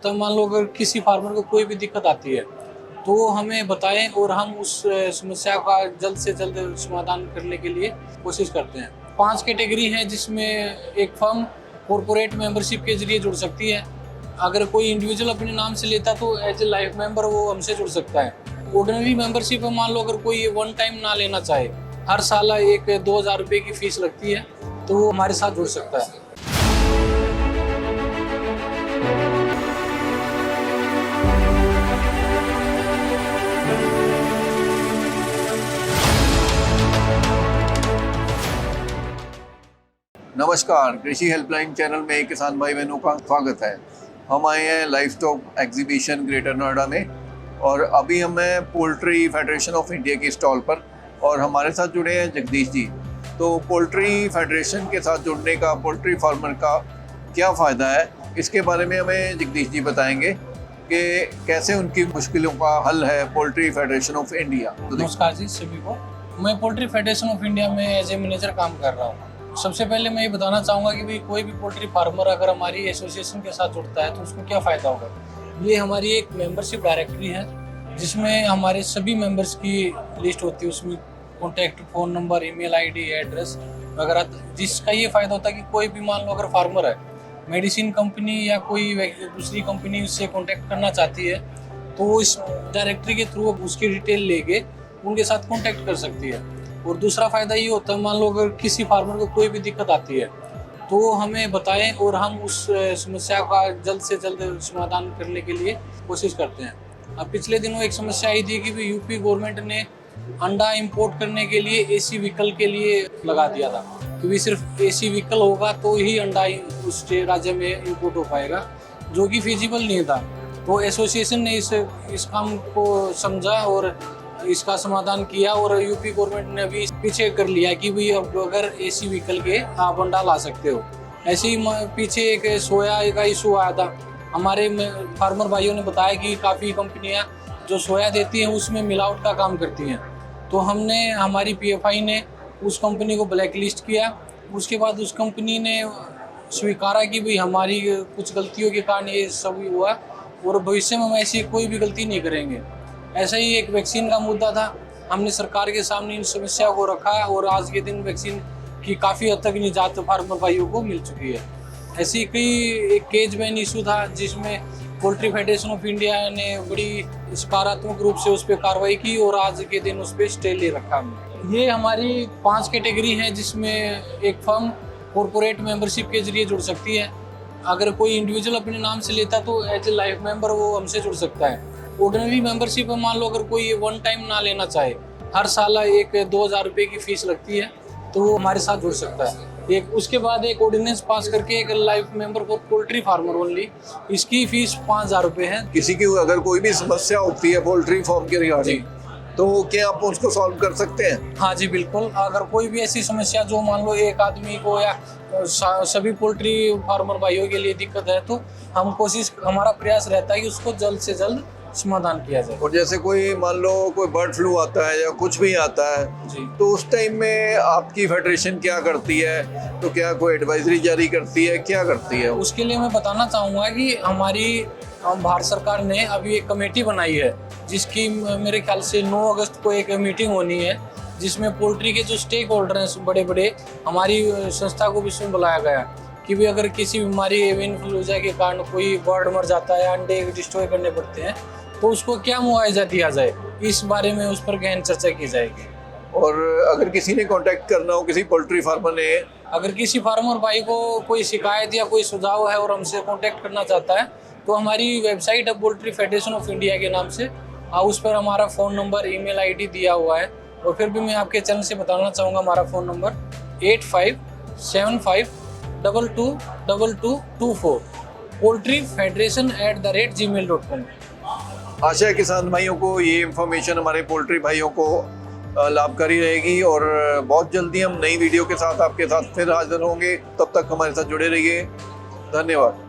तो मान लो अगर किसी फार्मर को कोई भी दिक्कत आती है तो वो हमें बताएं और हम उस समस्या का जल्द से जल्द समाधान करने के लिए कोशिश करते हैं। 5 कैटेगरी है जिसमें एक फर्म कॉरपोरेट मेंबरशिप के जरिए जुड़ सकती है। अगर कोई इंडिविजुअल अपने नाम से लेता तो एज ए लाइफ मेंबर वो हमसे जुड़ सकता है। ऑर्डिनरी मेंबरशिप में मान लो अगर कोई वन टाइम ना लेना चाहे, हर साल एक 2000 रुपये की फीस लगती है, तो वो हमारे साथ जुड़ सकता है। नमस्कार, कृषि हेल्पलाइन चैनल में किसान भाई बहनों का स्वागत है। हम आए हैं life stock exhibition greater Noida में और अभी हम हैं पोल्ट्री फेडरेशन ऑफ इंडिया की स्टॉल पर और हमारे साथ जुड़े हैं जगदीश जी। तो पोल्ट्री फेडरेशन के साथ जुड़ने का पोल्ट्री फार्मर का क्या फ़ायदा है, इसके बारे में हमें जगदीश जी बताएंगे कि कैसे उनकी मुश्किलों का हल है पोल्ट्री फेडरेशन ऑफ इंडिया। नमस्कार जी सभी को। मैं पोल्ट्री फेडरेशन ऑफ इंडिया में एज ए मैनेजर काम कर रहा हूँ। सबसे पहले मैं ये बताना चाहूँगा कि भाई कोई भी पोल्ट्री फार्मर अगर हमारी एसोसिएशन के साथ जुड़ता है तो उसको क्या फ़ायदा होगा। ये हमारी एक मेंबरशिप डायरेक्टरी है जिसमें हमारे सभी मेंबर्स की लिस्ट होती है। उसमें contact, phone number, email ID, address वगैरह, जिसका ये फ़ायदा होता है कि कोई भी मान लो अगर फार्मर है, मेडिसिन कंपनी या कोई दूसरी कंपनी उससे कॉन्टैक्ट करना चाहती है तो वो इस डायरेक्टरी के थ्रू उसकी डिटेल लेके उनके साथ कॉन्टैक्ट कर सकती है। और दूसरा फ़ायदा ये होता है, मान लो अगर किसी फार्मर को कोई भी दिक्कत आती है तो वो हमें बताएं और हम उस समस्या का जल्द से जल्द समाधान करने के लिए कोशिश करते हैं। अब पिछले दिनों एक समस्या आई थी कि भी यूपी गवर्नमेंट ने अंडा इंपोर्ट करने के लिए एसी व्हीकल के लिए लगा दिया था, क्योंकि सिर्फ एसी व्हीकल होगा तो ही अंडा उस राज्य में इंपोर्ट हो पाएगा, जो कि फिजिबल नहीं था। तो एसोसिएशन ने इस काम को समझा और इसका समाधान किया और यूपी गवर्नमेंट ने भी पीछे कर लिया कि भाई अब अगर एसी व्हीकल के आप अंडा ला सकते हो। ऐसे ही पीछे एक सोया का इशू आया था। हमारे फार्मर भाइयों ने बताया कि काफ़ी कंपनियां जो सोया देती हैं उसमें मिलावट का काम करती हैं। तो हमारी पीएफआई ने उस कंपनी को ब्लैक लिस्ट किया। उसके बाद उस कंपनी ने स्वीकारा कि भाई हमारी कुछ गलतियों के कारण ये सब हुआ और भविष्य में हम ऐसी कोई भी गलती नहीं करेंगे। ऐसा ही एक वैक्सीन का मुद्दा था, हमने सरकार के सामने इन समस्या को रखा और आज के दिन वैक्सीन की काफ़ी हद तक निजात फार्मर भाइयों को मिल चुकी है। ऐसी एक केज बैन इशू था जिसमें पोल्ट्री फेडरेशन ऑफ इंडिया ने बड़ी सकारात्मक रूप से उस पर कार्रवाई की और आज के दिन उस पर स्टे ले रखा हमने। ये हमारी 5 कैटेगरी है जिसमें एक फर्म कॉरपोरेट मेंबरशिप के जरिए जुड़ सकती है। अगर कोई इंडिविजुअल अपने नाम से लेता तो एज ए लाइफ मेंबर वो हमसे जुड़ सकता है। ऑर्डिनरी मेंबरशिप में मान लो अगर कोई वन टाइम ना लेना चाहे, हर साल एक 2000 रुपये की फीस लगती है, तो वो हमारे साथ जुड़ सकता है। उसके बाद एक ऑर्डिनेंस पास करके एक life member for poultry farmer only, इसकी फीस 5000 रुपये है। किसी की अगर कोई भी समस्या होती है पोल्ट्री फार्म के रिगार्डिंग तो क्या आप उसको सॉल्व कर सकते हैं? हाँ जी बिल्कुल। अगर कोई भी ऐसी समस्या जो मान लो एक आदमी को या सभी पोल्ट्री फार्मर भाइयों के लिए दिक्कत है तो हमारा प्रयास रहता है कि उसको जल्द से जल्द समाधान किया जाए। और जैसे कोई मान लो कोई बर्ड फ्लू आता है या कुछ भी आता है जी, तो उस टाइम में आपकी फेडरेशन क्या करती है? तो क्या कोई एडवाइजरी जारी करती है, क्या करती है? उसके लिए मैं बताना चाहूँगा कि हमारी भारत सरकार ने अभी एक कमेटी बनाई है जिसकी मेरे ख्याल से 9 अगस्त को एक मीटिंग होनी है, जिसमें पोल्ट्री के जो स्टेक होल्डर हैं बड़े बड़े, हमारी संस्था को भी इसमें बुलाया गया कि भी अगर किसी बीमारी इन्फ्लुएंजा के कारण कोई बर्ड मर जाता है, अंडे डिस्ट्रॉय करने पड़ते हैं, तो उसको क्या मुआवजा दिया जाए, इस बारे में उस पर गहन चर्चा की जाएगी। और अगर किसी ने कांटेक्ट करना हो, किसी पोल्ट्री फार्मर ने, अगर किसी फार्मर भाई को कोई शिकायत या कोई सुझाव है और हमसे कांटेक्ट करना चाहता है तो हमारी वेबसाइट है पोल्ट्री फेडरेशन ऑफ इंडिया के नाम से, उस पर हमारा फ़ोन नंबर, ईमेल आईडी दिया हुआ है। और फिर भी मैं आपके चैनल से बताना चाहूँगा, हमारा फ़ोन नंबर 8575222224 poultryfederation@gmail.com। आशा है किसान भाइयों को ये इन्फॉर्मेशन, हमारे पोल्ट्री भाइयों को लाभकारी रहेगी और बहुत जल्दी हम नई वीडियो के साथ आपके साथ फिर हाजिर होंगे। तब तक हमारे साथ जुड़े रहिए। धन्यवाद।